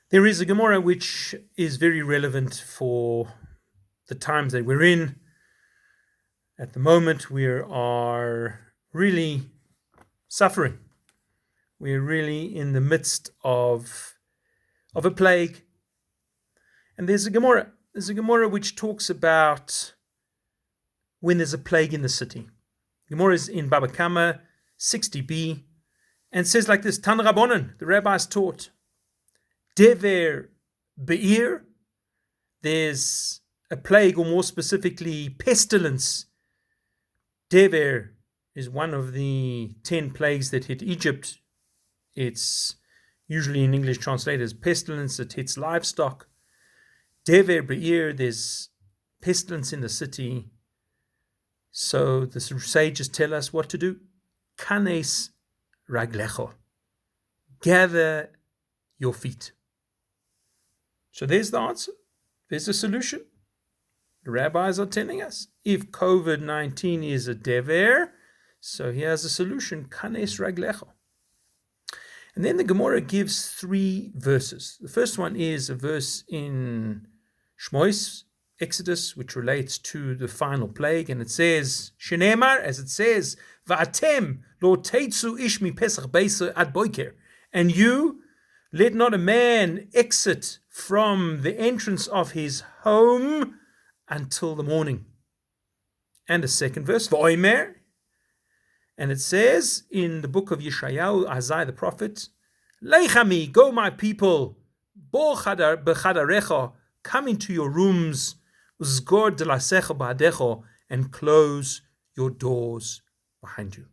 There is a Gemara which is very relevant for the times that we're in. At the moment, we are really suffering. We're really in the midst of a plague. And there's a Gemara which talks about when there's a plague in the city. Gemara is in Baba Kama 60b and says like this: Tan Rabbanan, the rabbis taught, Dever Be'ir, there's a plague, or more specifically, pestilence. Dever is one of the 10 plagues that hit Egypt. It's usually in English translated as pestilence. It hits livestock. Dever Be'ir, there's pestilence in the city. So the sages tell us what to do. Kanes raglecho, gather your feet. So there's the answer. There's a solution. The rabbis are telling us if COVID-19 is a dever, so here's a solution. Kanes raglecho. And then the Gemara gives 3 verses. The first one is a verse in Shmois, Exodus, which relates to the final plague, and it says, Shenemar, as it says, Va'atem lo teitzu ish mi pesach beisa ad boiker, and you, let not a man exit from the entrance of his home until the morning. And the second verse, Va'omer, and it says in the book of Yeshayahu, Isaiah the prophet, Leichami, go my people, bo bechadarecha, come into your rooms, Uzgor delasecha ba'adecha, and close your doors behind you.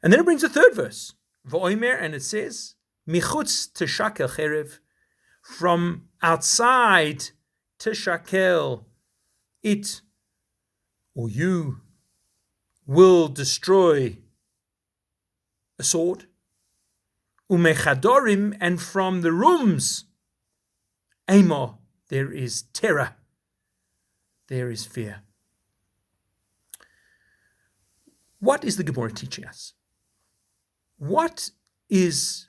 And then it brings a third verse, Va'omer, and it says, Michutz teshakel cherev, from outside teshakel, it or you will destroy a sword. Umechadorim, and from the rooms, Amo, there is terror, there is fear. What is the Gemara teaching us? What is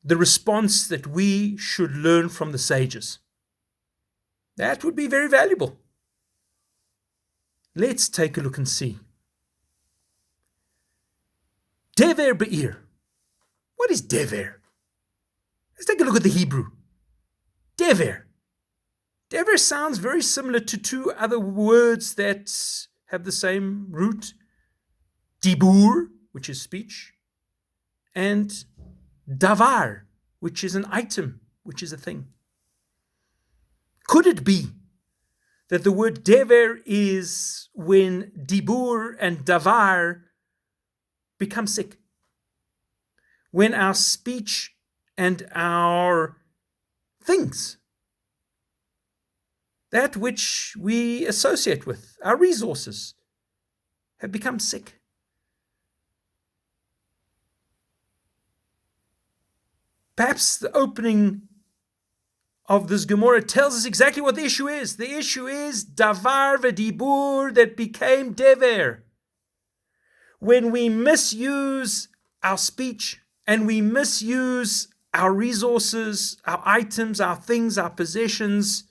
the response that we should learn from the sages? That would be very valuable. Let's take a look and see. Dever Be'ir. What is Dever? Let's take a look at the Hebrew. Dever. Dever sounds very similar to 2 other words that have the same root. Dibur, which is speech, and davar, which is an item, which is a thing. Could it be that the word dever is when dibur and davar become sick? When our speech and our things, that which we associate with, our resources, have become sick. Perhaps the opening of this Gemara tells us exactly what the issue is. The issue is davar v'dibur that became dever. When we misuse our speech and we misuse our resources, our items, our things, our possessions,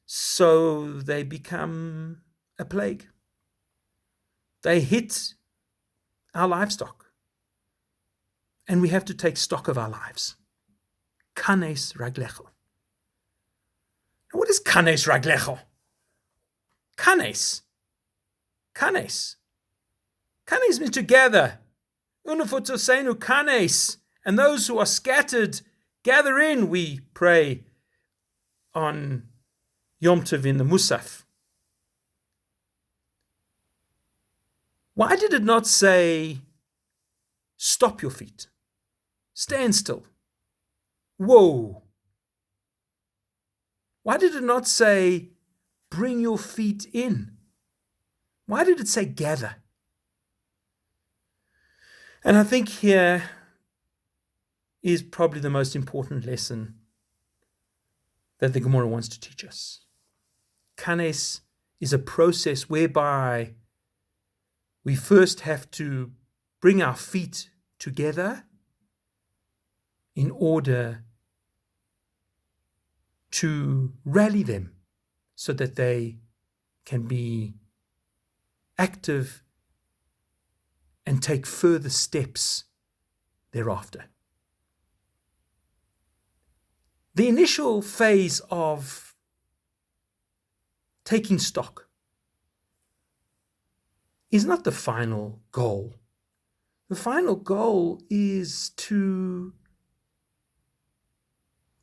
so they become a plague. They hit our livestock. And we have to take stock of our lives. Kanes raglecho. Now, what is kanes raglecho? Kanes. Kanes. Kanes means to gather. Unufotosenu kanes. And those who are scattered, gather in, we pray on Yom Tov in the Musaf. Why did it not say, stop your feet? Stand still. Whoa. Why did it not say, bring your feet in? Why did it say gather? And I think here is probably the most important lesson that the Gemara wants to teach us. Kanes is a process whereby we first have to bring our feet together in order to rally them so that they can be active and take further steps thereafter. The initial phase of taking stock is not the final goal. The final goal is to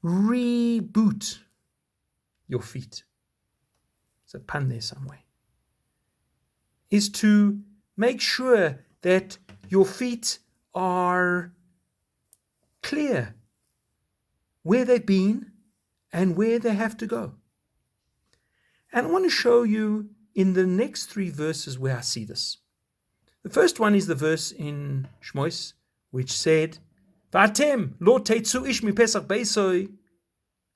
reboot your feet. There's a pun there somewhere. Is to make sure that your feet are clear where they've been and where they have to go. And I want to show you in the next 3 verses where I see this. The first one is the verse in Shmois, which said, V'atem lo tetzu ish mi pesach beisoi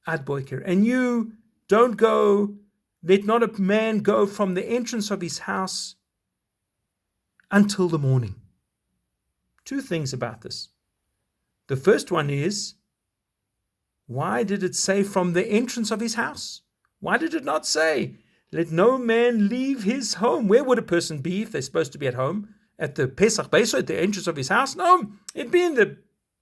ad boiker. And you don't go, let not a man go from the entrance of his house until the morning. 2 things about this. The first one is, why did it say from the entrance of his house? Why did it not say, let no man leave his home? Where would a person be if they're supposed to be at home? At the Pesach Beiso, at the entrance of his house? No, it'd be in the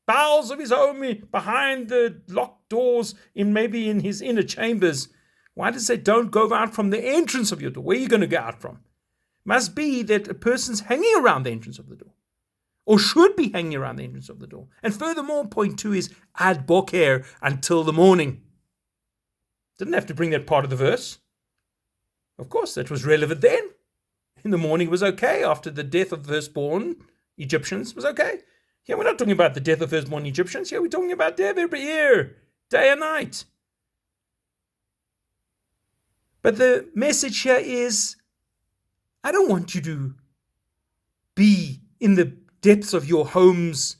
bowels of his home, behind the locked doors, maybe in his inner chambers. Why does it say don't go out from the entrance of your door? Where are you going to go out from? Must be that a person's hanging around the entrance of the door, or should be hanging around the entrance of the door. And furthermore, point 2 is ad boker, until the morning. Didn't have to bring that part of the verse. Of course, that was relevant then. In the morning it was okay. After the death of firstborn Egyptians, it was okay. Here we're not talking about the death of firstborn Egyptians. Here we're talking about death every year, day and night. But the message here is, I don't want you to be in the depths of your homes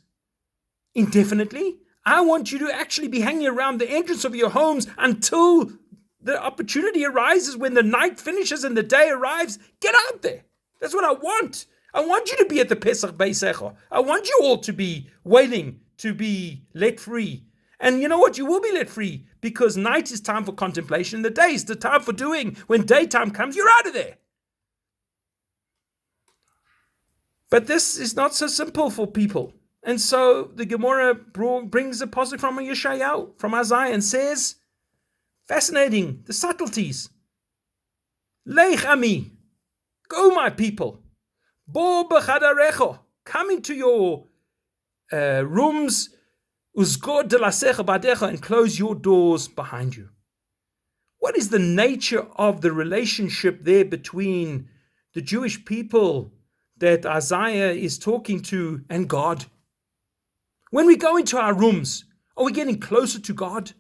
indefinitely. I want you to actually be hanging around the entrance of your homes until the opportunity arises, when the night finishes and the day arrives. Get out there. That's what I want. I want you to be at the Pesach Beisecha. I want you all to be waiting to be let free. And you know what? You will be let free, because night is time for contemplation. The day is the time for doing. When daytime comes, you're out of there. But this is not so simple for people. And so the Gemara brings a pasuk from Yeshayahu, from Isaiah, and says, fascinating, the subtleties. Leich ami, go my people. Bo b'chadarecho, come into your rooms, uzgod delasecha badecha, and close your doors behind you. What is the nature of the relationship there between the Jewish people that Isaiah is talking to and God? When we go into our rooms, are we getting closer to God?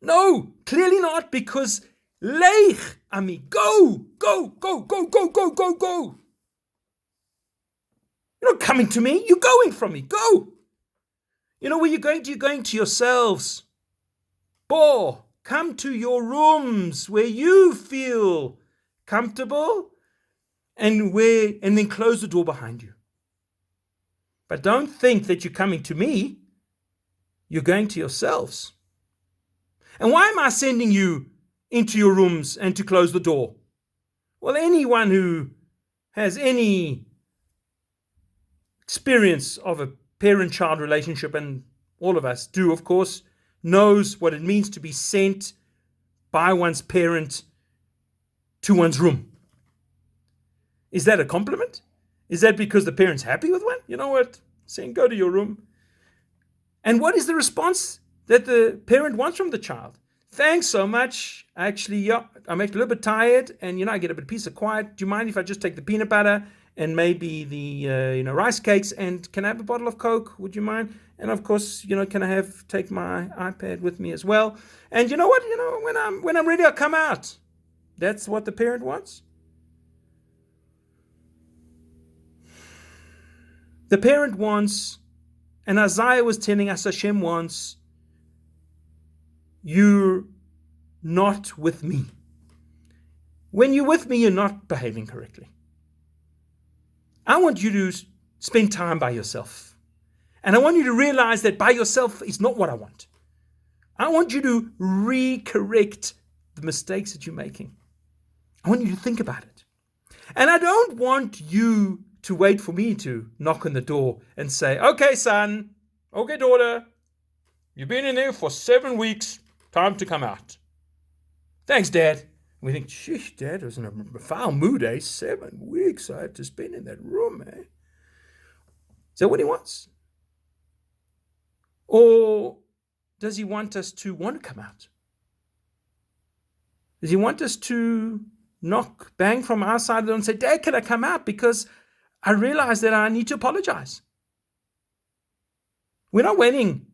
No, clearly not, because leich, ami, go. You're not coming to me, you're going from me, go. You know where you're going to? You're going to yourselves. Bo, come to your rooms where you feel comfortable, and then close the door behind you. But don't think that you're coming to me, you're going to yourselves. And why am I sending you into your rooms and to close the door? Well, anyone who has any experience of a parent-child relationship, and all of us do, of course, knows what it means to be sent by one's parent to one's room. Is that a compliment? Is that because the parent's happy with one? You know what? Saying, go to your room. And what is the response that the parent wants from the child? Thanks so much. Actually, I'm actually a little bit tired, and I get a bit piece of quiet. Do you mind if I just take the peanut butter and maybe the rice cakes, and can I have a bottle of Coke? Would you mind? And of course, can I take my iPad with me as well? And you know what? When I'm ready, I'll come out. That's what the parent wants. The parent wants, and Isaiah was telling us, Hashem wants, you're not with me. When you're with me, you're not behaving correctly. I want you to spend time by yourself. And I want you to realize that by yourself is not what I want. I want you to re-correct the mistakes that you're making. I want you to think about it. And I don't want you to wait for me to knock on the door and say, okay, son, okay, daughter, you've been in there for 7 weeks, time to come out. Thanks, Dad. And we think, sheesh, Dad was in a foul mood, 7 weeks I had to spend in that room, Is that what he wants? Or does he want us to want to come out? Does he want us to knock, bang from our side of the door and say, Dad, can I come out? Because I realize that I need to apologize. We're not waiting.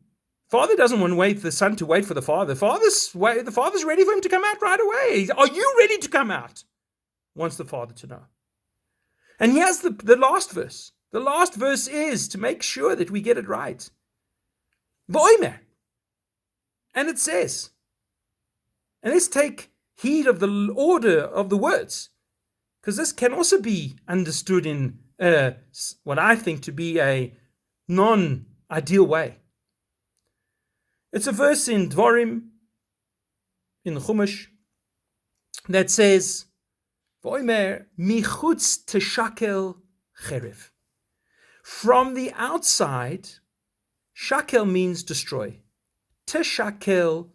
Father doesn't want to wait the son to wait for the father. The father's ready for him to come out right away. Are you ready to come out? Wants the father to know. And here's the last verse. The last verse is to make sure that we get it right. V'omer. And it says, and let's take heed of the order of the words, because this can also be understood in what I think to be a non-ideal way. It's a verse in Dvarim, in the Chumash, that says, V'omer michutz teshakel cherev. From the outside, shakel means destroy. Teshakel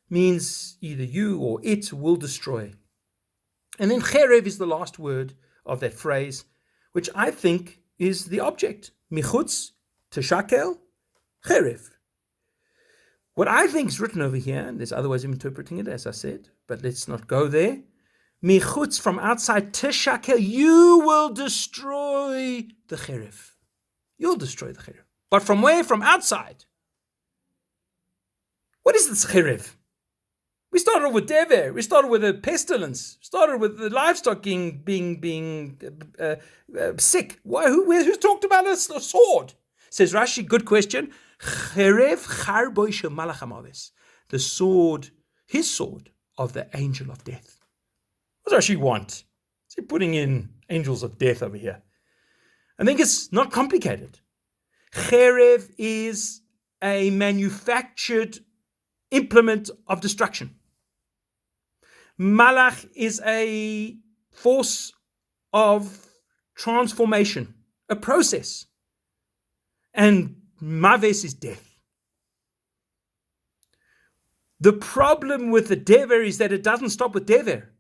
means either you or it will destroy. And then cherev is the last word of that phrase, which I think is the object. Michutz teshakel cherev. What I think is written over here, and there's other ways of interpreting it, as I said, but let's not go there. Michutz, from outside, teshakel, you will destroy the cherev. You'll destroy the cherev. But from where? From outside. What is this cherev? We started with dever. We started with a pestilence. Started with the livestock being sick. Why? Who's talked about a sword? Says Rashi, good question. Cherev charboi shel malach hamaves. The sword, his sword of the angel of death. What does Rashi want? Is he putting in angels of death over here? I think it's not complicated. Cherev is a manufactured implement of destruction. Malach is a force of transformation, a process. And maves is death. The problem with the dever is that it doesn't stop with dever.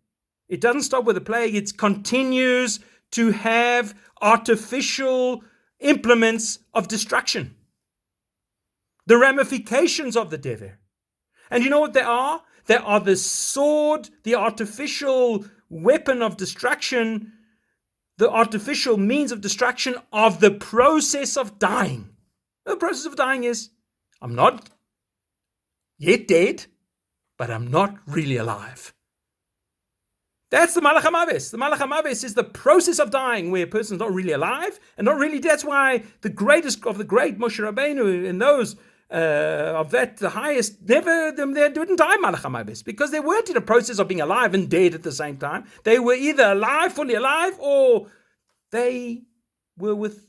It doesn't stop with the plague. It continues to have artificial implements of destruction. The ramifications of the dever. And you know what they are? They are the sword, the artificial weapon of destruction, the artificial means of destruction of the process of dying. The process of dying is, I'm not yet dead, but I'm not really alive. That's the Malach HaMaves. The Malach HaMaves is the process of dying where a person's not really alive and not really. That's why the greatest of the great Moshe Rabbeinu and those of that, the highest, they didn't die Malach HaMaves because they weren't in a process of being alive and dead at the same time. They were either alive, fully alive, or they were with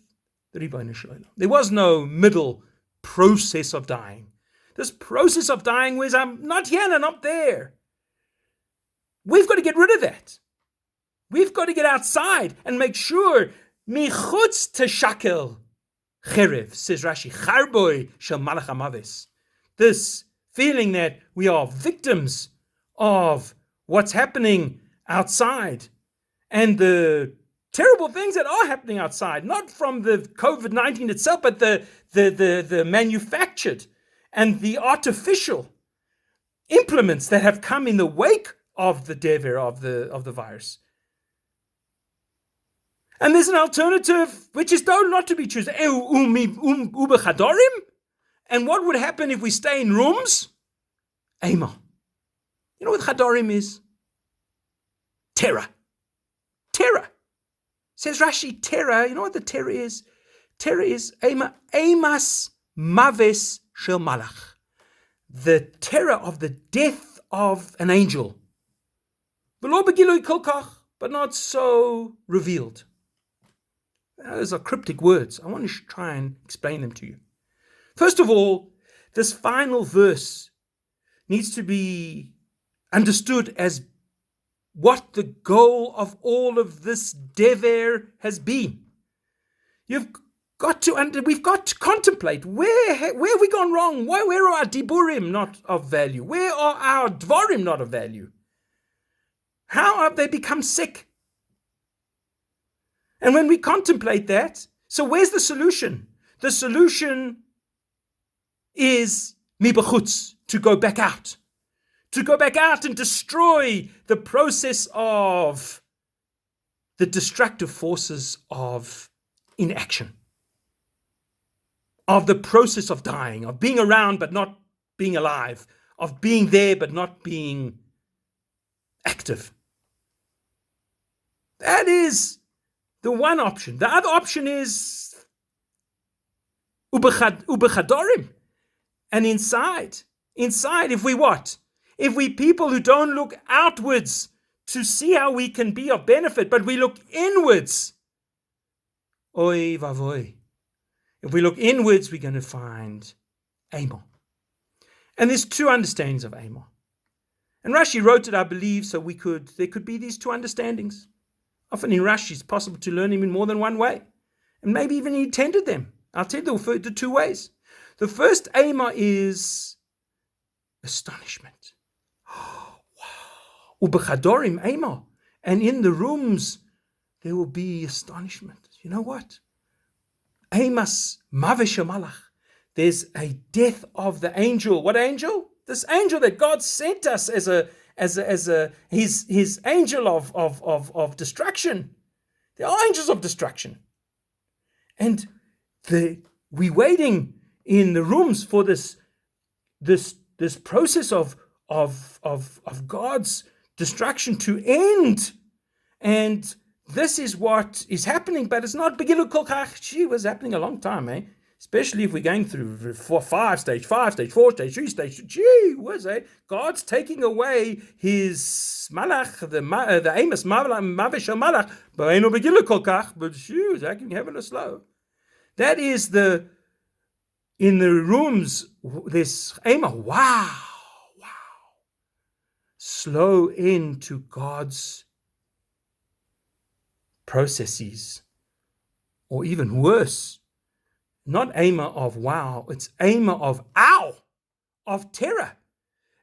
the Ribono Shel Olam. There was no middle process of dying. This process of dying was, I'm not here and I'm not there. We've got to get rid of that. We've got to get outside and make sure, michutz teshakel cherev, says Rashi, charboi shel malach hamaves. This feeling that we are victims of what's happening outside and the terrible things that are happening outside, not from the COVID-19 itself, but the manufactured and the artificial implements that have come in the wake of the dever of the virus. And there's an alternative, which is not to be chosen. And what would happen if we stay in rooms? Ema. You know what chadorim is? Terror. Terror. Says Rashi, terror. You know what the terror is? Terror is emas maves shel malach. The terror of the death of an angel. But not so revealed. Those are cryptic words. I want to try and explain them to you. First of all, this final verse needs to be understood as what the goal of all of this dever has been. We've got to contemplate where have we gone wrong? Where are our diburim not of value? Where are our dvarim not of value? How have they become sick? And when we contemplate that, so where's the solution? The solution is mibachutz, to go back out. To go back out and destroy the process of the destructive forces of inaction, of the process of dying, of being around but not being alive, of being there but not being active. That is the one option. The other option is ubechadorim. And inside, if we what? If we people who don't look outwards to see how we can be of benefit, but we look inwards, oy vavoy. If we look inwards, we're going to find Amor. And there's two understandings of Amor. And Rashi wrote it, I believe, so there could be these two understandings. Often in Rashi, it's possible to learn him in more than one way. And maybe even he intended them. I'll tell you the two ways. The first Amor is astonishment. Wow. Ubechadorim Amor. And in the rooms, there will be astonishment. You know what? Amos Mavish Malach. There's a death of the angel. What angel? This angel that God sent us as his angel of destruction. They are angels of destruction. And we waiting in the rooms for this process of God's destruction to end. And this is what is happening, but it's not begilu kol kach. Gee, it was happening a long time, eh? Especially if we're going through stage 5, stage 4, stage 3, stage 2. Gee, was it? God's taking away his malach, the Amos mavish malach, but ain't no begilu kol kach. But shoes, I can have it slow. That is in the rooms, this Amos. Wow. Slow into God's processes, or even worse, not Amor of wow, it's Amor of ow, of terror.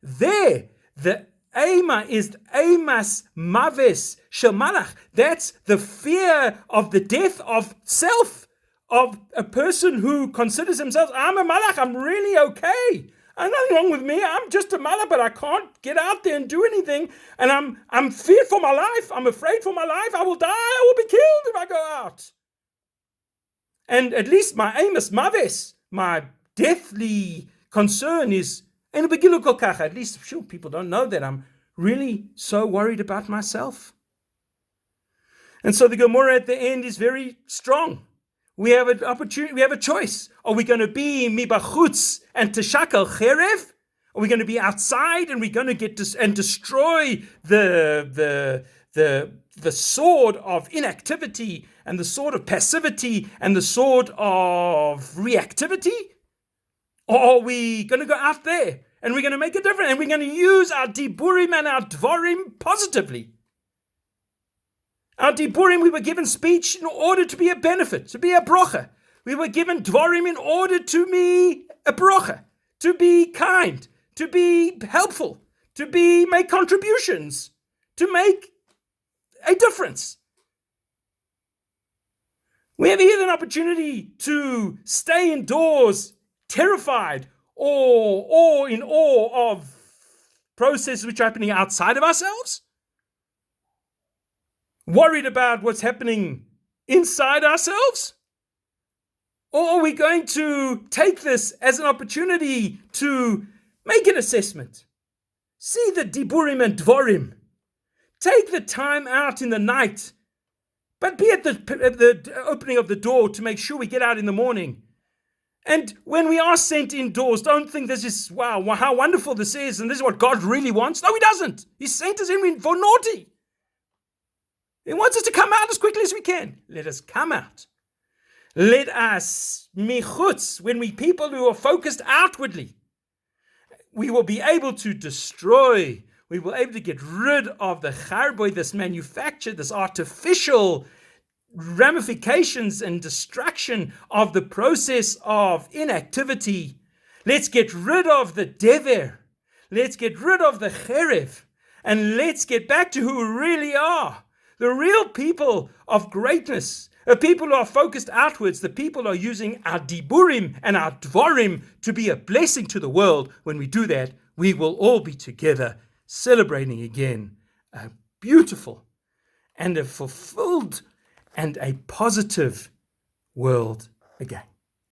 There, the Amor is Amos Maves Shel Malach. That's the fear of the death of self, of a person who considers himself, I'm a Malach, I'm really okay. There's nothing wrong with me. I'm just a Malach, but I can't get out there and do anything. And I'm feared for my life. I'm afraid for my life. I will die. I will be killed if I go out. And at least my Amos Maves, my deathly concern is, at least sure people don't know that I'm really so worried about myself. And so the Gemara at the end is very strong. We have an opportunity, we have a choice. Are we going to be mibachutz and teshakal cherev? Are we going to be outside and we're going to get and destroy the sword of inactivity and the sword of passivity and the sword of reactivity? Or are we going to go out there and we're going to make a difference and we're going to use our diburim and our dvarim positively? Our diburim, we were given speech in order to be a benefit, to be a brocha. We were given dvarim in order to be a brocha, to be kind, to be helpful, to make contributions, to make a difference. We have either an opportunity to stay indoors, terrified, or in awe of processes which are happening outside of ourselves, worried about what's happening inside ourselves? Or are we going to take this as an opportunity to make an assessment? See the diburim and dvarim. Take the time out in the night, but be at the opening of the door to make sure we get out in the morning. And when we are sent indoors, don't think this is, wow, how wonderful this is, and this is what God really wants. No, he doesn't. He sent us in for naughty. He wants us to come out as quickly as we can. Let us come out. Let us, michutz, when we people who are focused outwardly, we will be able to destroy, we will be able to get rid of the charboy, this manufacture, this artificial ramifications and destruction of the process of inactivity. Let's get rid of the dever. Let's get rid of the cherev. And let's get back to who we really are. The real people of greatness. The people who are focused outwards. The people who are using our diburim and our dvarim to be a blessing to the world. When we do that, we will all be together celebrating again a beautiful and a fulfilled and a positive world again.